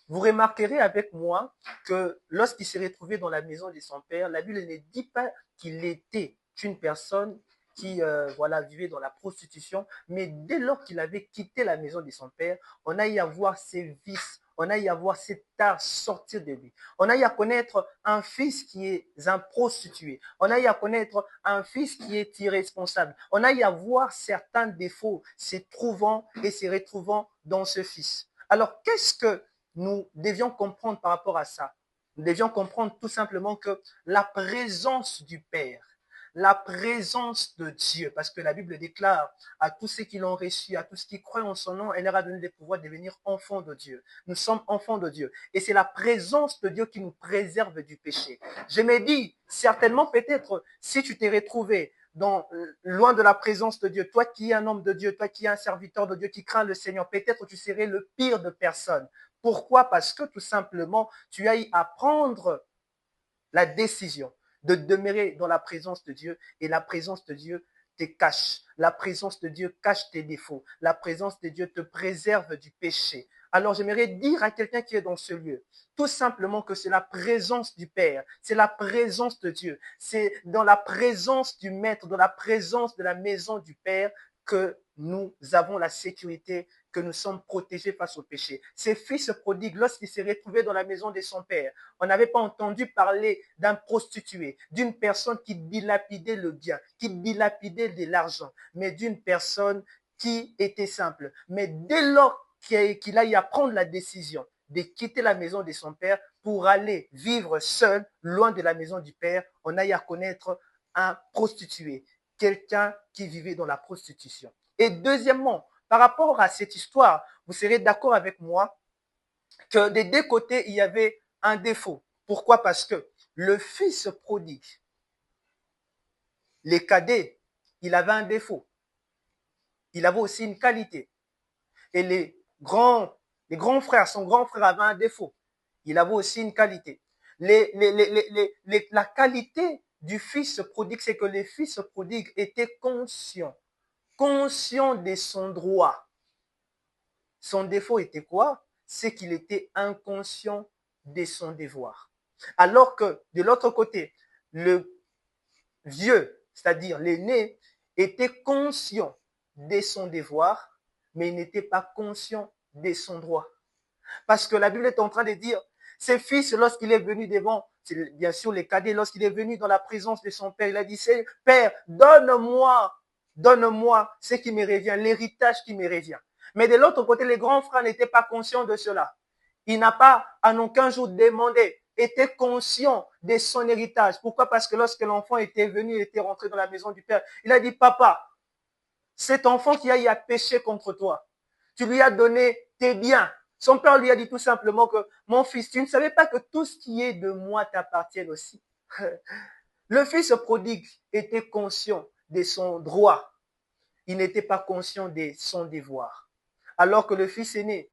Vous remarquerez avec moi que lorsqu'il s'est retrouvé dans la maison de son père, la Bible ne dit pas qu'il était une personne qui vivait dans la prostitution, mais dès lors qu'il avait quitté la maison de son père, on a eu à voir ses vices, on a eu à voir cet art sortir de lui. On a eu à connaître un fils qui est un prostitué. On a eu à connaître un fils qui est irresponsable. On a eu à voir certains défauts se trouvant et se retrouvant dans ce fils. Alors, qu'est-ce que nous devions comprendre par rapport à ça? Nous devions comprendre tout simplement que la présence du Père, la présence de Dieu, parce que la Bible déclare à tous ceux qui l'ont reçu, à tous ceux qui croient en son nom, elle leur a donné le pouvoir de devenir enfants de Dieu. Nous sommes enfants de Dieu. Et c'est la présence de Dieu qui nous préserve du péché. Je me dis, certainement peut-être, si tu t'es retrouvé loin de la présence de Dieu, toi qui es un homme de Dieu, toi qui es un serviteur de Dieu, qui craint le Seigneur, peut-être tu serais le pire de personnes. Pourquoi? Parce que tout simplement, tu as eu à prendre la décision de demeurer dans la présence de Dieu et la présence de Dieu te cache. La présence de Dieu cache tes défauts. La présence de Dieu te préserve du péché. Alors j'aimerais dire à quelqu'un qui est dans ce lieu, tout simplement que c'est la présence du Père, c'est la présence de Dieu, c'est dans la présence du Maître, dans la présence de la maison du Père que nous avons la sécurité, que nous sommes protégés face au péché. Ces fils prodigues, lorsqu'ils s'est retrouvé dans la maison de son père, on n'avait pas entendu parler d'un prostitué, d'une personne qui dilapidait le bien, qui dilapidait de l'argent, mais d'une personne qui était simple. Mais dès lors qu'il a eu à prendre la décision de quitter la maison de son père pour aller vivre seul, loin de la maison du père, on a eu à connaître un prostitué, quelqu'un qui vivait dans la prostitution. Et deuxièmement, par rapport à cette histoire, vous serez d'accord avec moi que des deux côtés, il y avait un défaut. Pourquoi? Parce que le fils prodigue, les cadets, il avait un défaut. Il avait aussi une qualité. Et les grands frères, son grand frère avait un défaut. Il avait aussi une qualité. La qualité du fils prodigue, c'est que les fils prodigues étaient conscients de son droit. Son défaut était quoi? C'est qu'il était inconscient de son devoir. Alors que de l'autre côté, le vieux, c'est-à-dire l'aîné, était conscient de son devoir, mais il n'était pas conscient de son droit. Parce que la Bible est en train de dire, ses fils, lorsqu'il est venu devant, bien sûr les cadets, lorsqu'il est venu dans la présence de son père, il a dit, Père, donne-moi ce qui me revient, l'héritage qui me revient. Mais de l'autre côté, les grands frères n'étaient pas conscients de cela. Il n'a pas en aucun jour demandé, était conscient de son héritage. Pourquoi? Parce que lorsque l'enfant était venu, il était rentré dans la maison du père, il a dit, papa, cet enfant qui a péché contre toi, tu lui as donné tes biens. Son père lui a dit tout simplement que, mon fils, tu ne savais pas que tout ce qui est de moi t'appartient aussi. Le fils prodigue était conscient de son droit. Il n'était pas conscient de son devoir. Alors que le fils aîné,